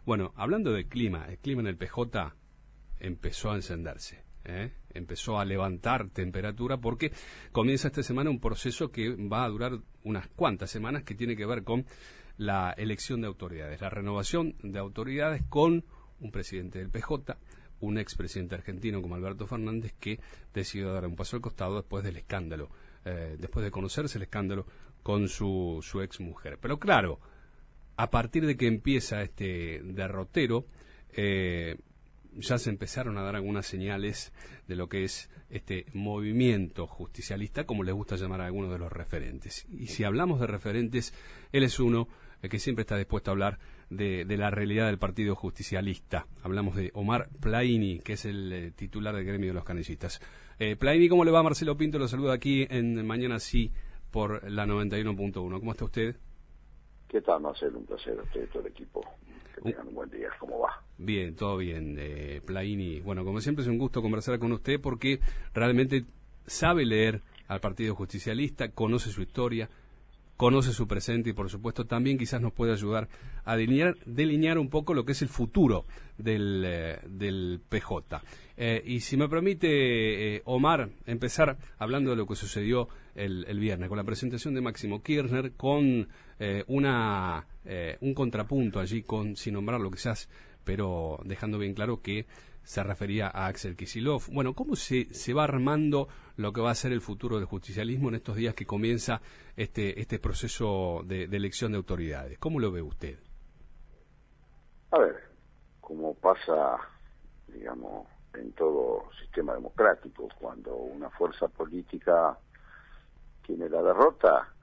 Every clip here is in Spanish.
Bueno, hablando del clima, el clima en el PJ empezó a encenderse, empezó a levantar temperatura porque comienza esta semana un proceso que va a durar unas cuantas semanas que tiene que ver con la elección de autoridades, la renovación de autoridades con un presidente del PJ, un expresidente argentino como Alberto Fernández que decidió dar un paso al costado después del escándalo, después de conocerse el escándalo con su exmujer. Pero claro, a partir de que empieza este derrotero, ya se empezaron a dar algunas señales de lo que es este movimiento justicialista, como les gusta llamar a algunos de los referentes. Y si hablamos de referentes, él es uno que siempre está dispuesto a hablar de la realidad del Partido Justicialista. Hablamos de Omar Plaini, que es el titular del gremio de los canillistas. Plaini, ¿cómo le va? Marcelo Pinto lo saluda aquí en Mañana Sí por la 91.1. ¿Cómo está usted? ¿Qué tal, Marcelo? Un placer a usted y todo el equipo. Que tengan un buen día. ¿Cómo va? Bien, todo bien, Plaini. Bueno, como siempre es un gusto conversar con usted porque realmente sabe leer al Partido Justicialista, conoce su historia, conoce su presente y por supuesto también quizás nos puede ayudar a delinear un poco lo que es el futuro del PJ. Y si me permite, Omar, empezar hablando de lo que sucedió el viernes, con la presentación de Máximo Kirchner, con un contrapunto allí, sin nombrarlo quizás, pero dejando bien claro que se refería a Axel Kicillof. Bueno, ¿cómo se va armando lo que va a ser el futuro del justicialismo en estos días que comienza este proceso de elección de autoridades? ¿Cómo lo ve usted? A ver, como pasa, digamos, en todo sistema democrático, cuando una fuerza política tiene la derrota,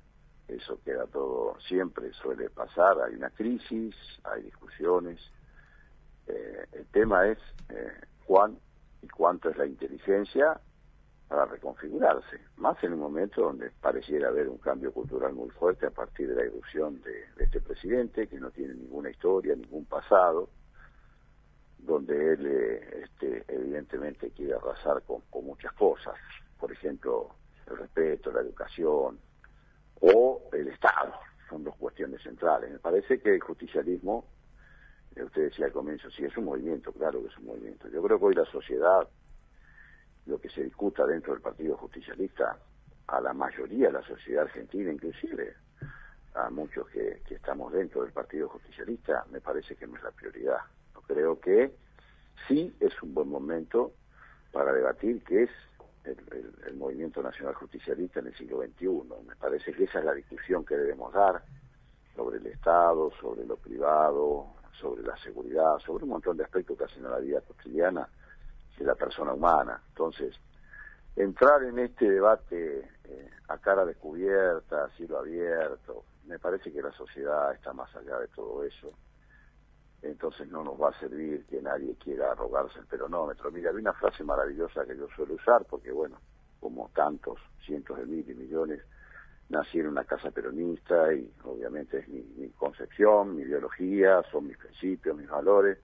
eso queda todo, siempre suele pasar, hay una crisis, hay discusiones. El tema es cuán y cuánto es la inteligencia para reconfigurarse, más en un momento donde pareciera haber un cambio cultural muy fuerte a partir de la irrupción de este presidente, que no tiene ninguna historia, ningún pasado, donde él evidentemente quiere arrasar con muchas cosas, por ejemplo, el respeto, la educación o el Estado, son dos cuestiones centrales. Me parece que el justicialismo, usted decía al comienzo, sí, es un movimiento, claro que es un movimiento. Yo creo que hoy la sociedad, lo que se discuta dentro del Partido Justicialista, a la mayoría de la sociedad argentina, inclusive a muchos que estamos dentro del Partido Justicialista, me parece que no es la prioridad. Yo creo que sí es un buen momento para debatir qué es el movimiento nacional justicialista en el siglo XXI. Me parece que esa es la discusión que debemos dar sobre el Estado, sobre lo privado, sobre la seguridad, sobre un montón de aspectos que hacen a la vida cotidiana de la persona humana. Entonces, entrar en este debate a cara descubierta, a cielo abierto, me parece que la sociedad está más allá de todo eso. Entonces no nos va a servir que nadie quiera arrogarse el peronómetro. Mira, hay una frase maravillosa que yo suelo usar, porque bueno, como tantos, cientos de miles y millones, nací en una casa peronista y obviamente es mi concepción, mi ideología, son mis principios, mis valores.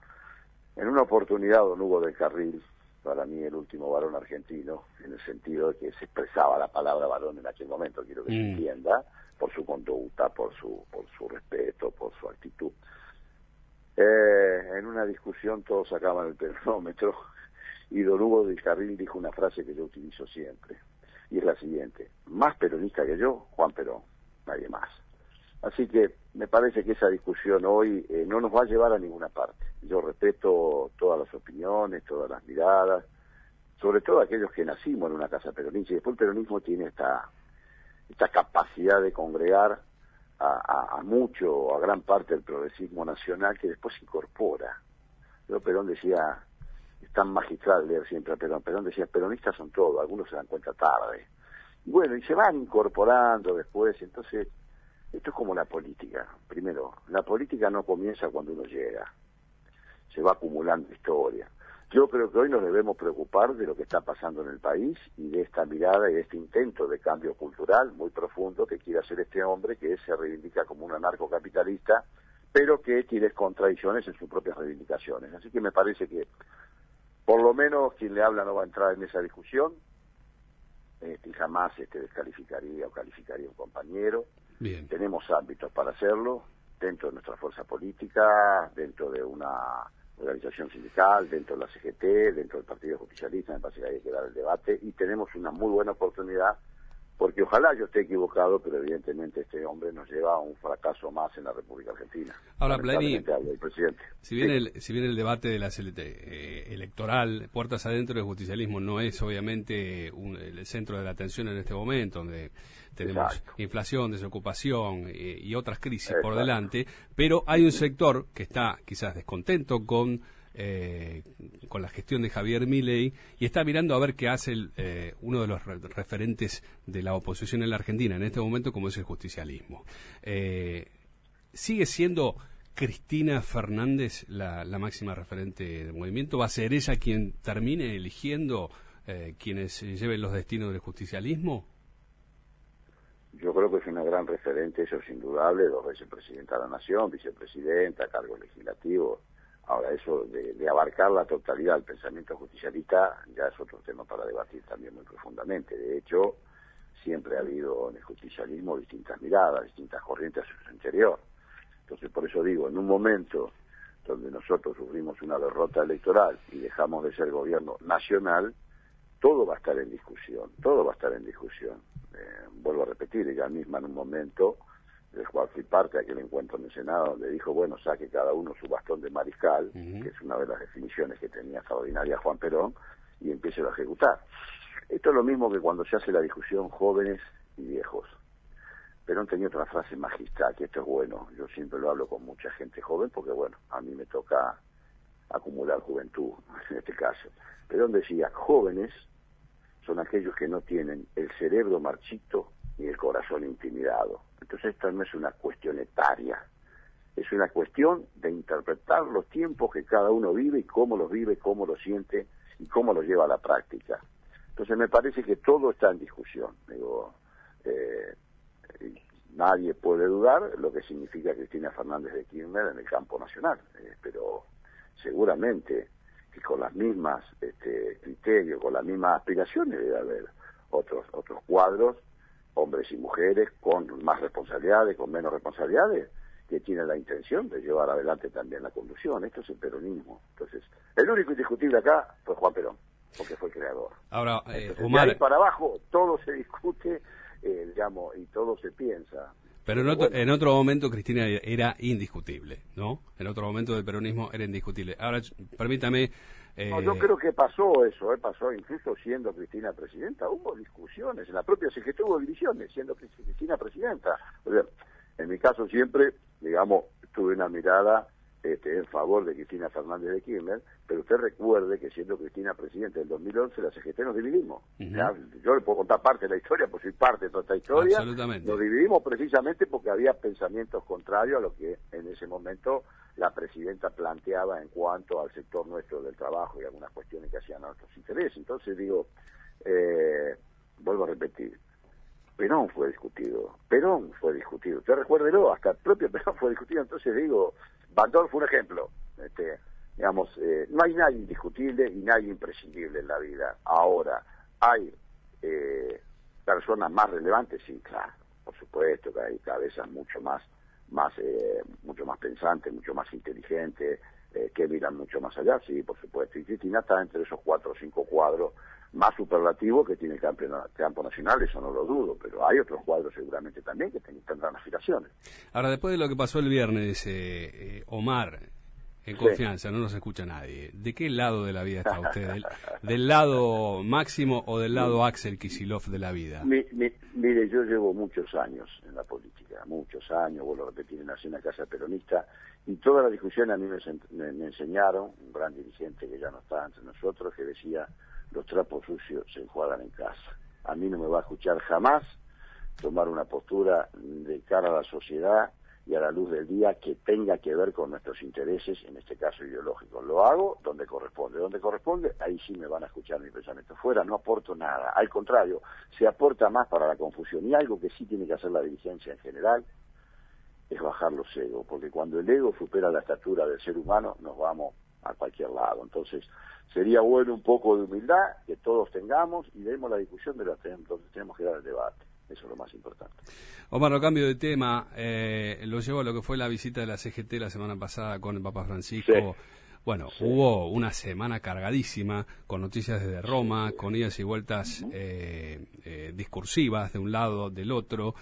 En una oportunidad, don Hugo del Carril, para mí el último varón argentino, en el sentido de que se expresaba la palabra varón en aquel momento, quiero que se entienda, por su conducta, por su respeto, por su actitud. En una discusión todos sacaban el peronómetro y don Hugo del Carril dijo una frase que yo utilizo siempre, y es la siguiente: más peronista que yo, Juan Perón, nadie más. Así que me parece que esa discusión hoy no nos va a llevar a ninguna parte. Yo respeto todas las opiniones, todas las miradas, sobre todo aquellos que nacimos en una casa peronista, y después el peronismo tiene esta capacidad de congregar a mucho, a gran parte del progresismo nacional que después se incorpora. Yo, Perón decía, es tan magistral leer siempre a Perón, Perón decía, peronistas son todos, algunos se dan cuenta tarde. Y bueno, y se van incorporando después. Entonces, esto es como la política. Primero, la política no comienza cuando uno llega, se va acumulando historia. Yo creo que hoy nos debemos preocupar de lo que está pasando en el país y de esta mirada y de este intento de cambio cultural muy profundo que quiere hacer este hombre, que se reivindica como un anarcocapitalista, pero que tiene contradicciones en sus propias reivindicaciones. Así que me parece que, por lo menos, quien le habla no va a entrar en esa discusión, y jamás descalificaría o calificaría a un compañero. Bien. Tenemos ámbitos para hacerlo, dentro de nuestra fuerza política, dentro de una organización sindical, dentro de la CGT, dentro del Partido Justicialista. Me parece que hay que dar el debate y tenemos una muy buena oportunidad, porque ojalá yo esté equivocado, pero evidentemente este hombre nos lleva a un fracaso más en la República Argentina. Ahora, Pleni, el presidente. si bien el debate de la electoral, puertas adentro del justicialismo, no es obviamente el centro de la atención en este momento, donde tenemos inflación, desocupación y otras crisis por delante, pero hay un sector que está quizás descontento con la gestión de Javier Milei y está mirando a ver qué hace uno de los referentes de la oposición en la Argentina en este momento, como es el justicialismo. ¿Sigue siendo Cristina Fernández la máxima referente del movimiento? ¿Va a ser ella quien termine eligiendo quienes lleven los destinos del justicialismo? Yo creo que es una gran referente, eso es indudable, 2 veces presidenta de la Nación, vicepresidenta, cargos legislativos. Ahora, eso de abarcar la totalidad del pensamiento justicialista ya es otro tema para debatir también muy profundamente. De hecho, siempre ha habido en el justicialismo distintas miradas, distintas corrientes en su interior. Entonces, por eso digo, en un momento donde nosotros sufrimos una derrota electoral y dejamos de ser gobierno nacional, todo va a estar en discusión, todo va a estar en discusión. Vuelvo a repetir, ella misma en un momento, del cual fui parte de aquel encuentro en el Senado, donde dijo, bueno, saque cada uno su bastón de mariscal, que es una de las definiciones que tenía extraordinaria Juan Perón, y empiece a ejecutar. Esto es lo mismo que cuando se hace la discusión jóvenes y viejos. Perón tenía otra frase magistral, que esto es bueno, yo siempre lo hablo con mucha gente joven, porque bueno, a mí me toca acumular juventud, en este caso. Perón decía, jóvenes son aquellos que no tienen el cerebro marchito ni el corazón intimidado. Entonces esta no es una cuestión etaria, es una cuestión de interpretar los tiempos que cada uno vive y cómo los vive, cómo los siente y cómo los lleva a la práctica. Entonces me parece que todo está en discusión. Digo, nadie puede dudar lo que significa Cristina Fernández de Kirchner en el campo nacional, pero seguramente que con las mismas criterios, con las mismas aspiraciones debe haber otros cuadros, hombres y mujeres con más responsabilidades, con menos responsabilidades, que tienen la intención de llevar adelante también la conducción. Esto es el peronismo. Entonces, el único indiscutible acá fue Juan Perón, porque fue el creador. Ahora, entonces, Omar, de ahí para abajo todo se discute, digamos, y todo se piensa. Pero en otro momento Cristina era indiscutible, ¿no? En otro momento del peronismo era indiscutible. Ahora, permítame... No, yo creo que pasó eso, pasó incluso siendo Cristina presidenta. Hubo discusiones, en la propia CGT hubo divisiones siendo Cristina presidenta. O sea, en mi caso siempre, digamos, tuve una mirada en favor de Cristina Fernández de Kirchner, pero usted recuerde que siendo Cristina presidenta en 2011, la CGT nos dividimos. Yo le puedo contar parte de la historia, pues soy parte de toda esta historia. Absolutamente. Nos dividimos precisamente porque había pensamientos contrarios a lo que en ese momento la presidenta planteaba en cuanto al sector nuestro del trabajo y algunas cuestiones que hacían a nuestros intereses. Entonces digo, vuelvo a repetir, Perón fue discutido, usted recuérdelo, hasta el propio Perón fue discutido. Entonces digo, Bandol fue un ejemplo, digamos, no hay nadie indiscutible y nadie imprescindible en la vida. Ahora, hay personas más relevantes, sí, claro, por supuesto que hay cabezas mucho más pensantes, mucho más inteligentes, que miran mucho más allá, sí, por supuesto. Y Cristina está entre esos 4 o 5 cuadros más superlativos que tiene el campo nacional, eso no lo dudo, pero hay otros cuadros seguramente también que tendrán aspiraciones. Ahora, después de lo que pasó el viernes, Omar, en confianza, no nos escucha nadie, ¿de qué lado de la vida está usted? ¿Del lado Máximo o del lado Axel Kicillof de la vida? Mire, yo llevo muchos años en la política, muchos años, vuelvo a repetir, nací en una casa peronista, y toda la discusión a mí me enseñaron, un gran dirigente que ya no está entre nosotros, que decía, los trapos sucios se enjuagan en casa. A mí no me va a escuchar jamás tomar una postura de cara a la sociedad y a la luz del día que tenga que ver con nuestros intereses, en este caso ideológicos. Lo hago donde corresponde, ahí sí me van a escuchar mi pensamiento. Fuera no aporto nada, al contrario, se aporta más para la confusión. Y algo que sí tiene que hacer la dirigencia en general es bajar los egos, porque cuando el ego supera la estatura del ser humano, nos vamos a cualquier lado. Entonces, sería bueno un poco de humildad que todos tengamos y demos la discusión de donde tenemos que dar el debate. Eso es lo más importante. Omar, no cambio de tema, lo llevo a lo que fue la visita de la CGT la semana pasada con el Papa Francisco. Sí. Bueno, hubo una semana cargadísima con noticias desde Roma, con idas y vueltas discursivas de un lado, del otro.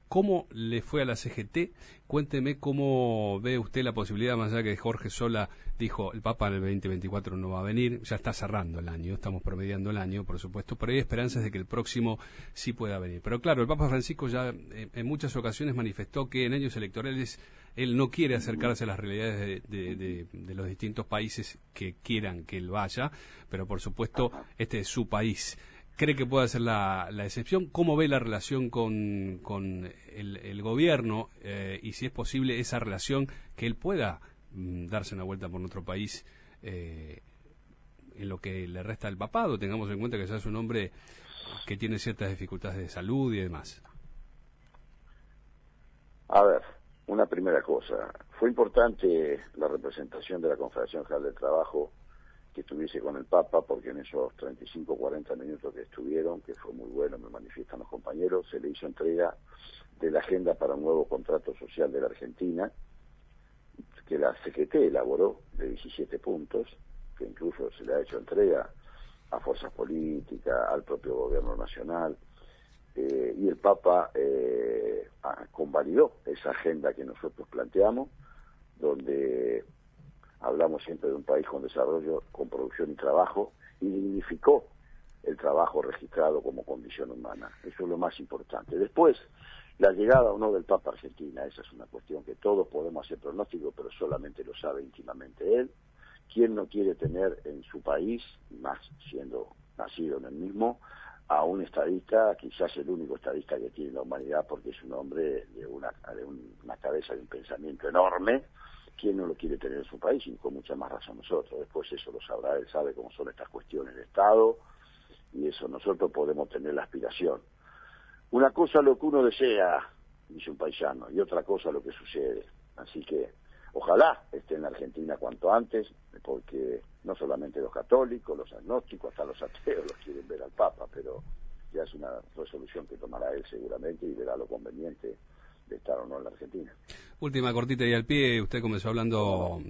¿Cómo le fue a la CGT? Cuénteme cómo ve usted la posibilidad, más allá que Jorge Sola dijo, el Papa en el 2024 no va a venir, ya está cerrando el año, estamos promediando el año, por supuesto, pero hay esperanzas de que el próximo sí pueda venir. Pero claro, el Papa Francisco ya en muchas ocasiones manifestó que en años electorales él no quiere acercarse a las realidades de los distintos países que quieran que él vaya, pero por supuesto este es su país. ¿Cree que puede ser la excepción? ¿Cómo ve la relación con el gobierno y si es posible esa relación que él pueda darse una vuelta por nuestro país en lo que le resta del papado? Tengamos en cuenta que ya es un hombre que tiene ciertas dificultades de salud y demás. A ver, una primera cosa. Fue importante la representación de la Confederación General del Trabajo que estuviese con el Papa, porque en esos 35 o 40 minutos que estuvieron, que fue muy bueno, me manifiestan los compañeros, se le hizo entrega de la agenda para un nuevo contrato social de la Argentina, que la CGT elaboró, de 17 puntos, que incluso se le ha hecho entrega a fuerzas políticas, al propio gobierno nacional, y el Papa convalidó esa agenda que nosotros planteamos, donde hablamos siempre de un país con desarrollo, con producción y trabajo, y dignificó el trabajo registrado como condición humana. Eso es lo más importante. Después, la llegada o no del Papa a Argentina, esa es una cuestión que todos podemos hacer pronóstico, pero solamente lo sabe íntimamente él. ¿Quién no quiere tener en su país, más siendo nacido en el mismo, a un estadista, quizás el único estadista que tiene la humanidad, porque es un hombre de una cabeza de un pensamiento enorme? ¿Quién no lo quiere tener en su país? Y con mucha más razón nosotros. Después eso lo sabrá, él sabe cómo son estas cuestiones de Estado, y eso nosotros podemos tener la aspiración. Una cosa lo que uno desea, dice un paisano, y otra cosa lo que sucede. Así que ojalá esté en la Argentina cuanto antes, porque no solamente los católicos, los agnósticos, hasta los ateos los quieren ver al Papa, pero ya es una resolución que tomará él seguramente y verá lo conveniente de estar o no en la Argentina. Última cortita y al pie, usted comenzó hablando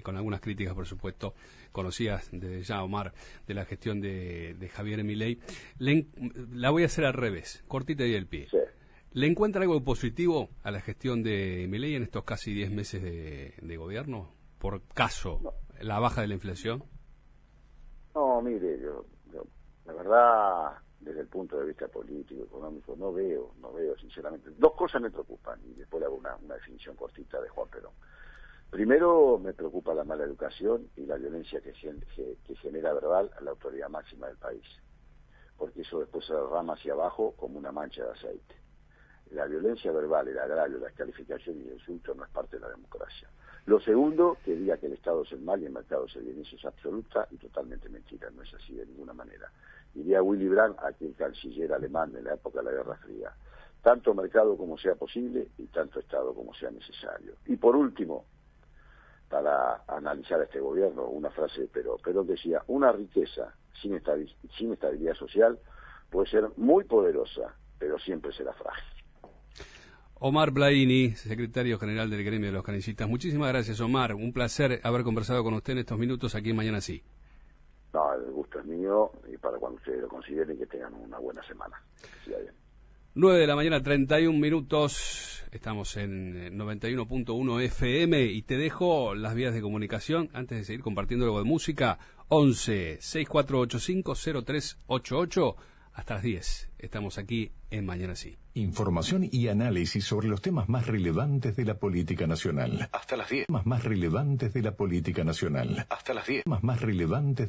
con algunas críticas, por supuesto, conocidas desde ya, Omar, de la gestión de Javier Milei. La voy a hacer al revés, cortita y al pie. Sí. ¿Le encuentra algo positivo a la gestión de Milei en estos casi 10 meses de gobierno? Por caso, la baja de la inflación. No, mire, yo la verdad, desde el punto de vista político, económico, no veo, sinceramente. Dos cosas me preocupan, y después le hago una definición cortita de Juan Perón. Primero, me preocupa la mala educación y la violencia que genera verbal a la autoridad máxima del país, porque eso después se derrama hacia abajo como una mancha de aceite. La violencia verbal, el agravio, la descalificación y el insulto no es parte de la democracia. Lo segundo, que diga que el Estado es el mal y el mercado es el bien, eso es absoluta y totalmente mentira, no es así de ninguna manera. Diría Willy Brandt, aquel canciller alemán de la época de la Guerra Fría: tanto mercado como sea posible y tanto Estado como sea necesario. Y por último, para analizar a este gobierno, una frase de Perón. Perón decía: una riqueza sin estabilidad social puede ser muy poderosa, pero siempre será frágil. Omar Blaini, secretario general del Gremio de los Canicistas. Muchísimas gracias, Omar. Un placer haber conversado con usted en estos minutos aquí en Mañana Sí. No, el gusto es mío, y para cuando ustedes lo consideren, que tengan una buena semana. Que siga bien. 9 de la mañana, 31 minutos. Estamos en 91.1 FM y te dejo las vías de comunicación antes de seguir compartiendo algo de música. 11 6485 0388. Hasta las 10. Estamos aquí en Mañana Sí. Información y análisis sobre los temas más relevantes de la política nacional. Hasta las 10. Temas más relevantes de la política nacional. Hasta las 10. Temas más relevantes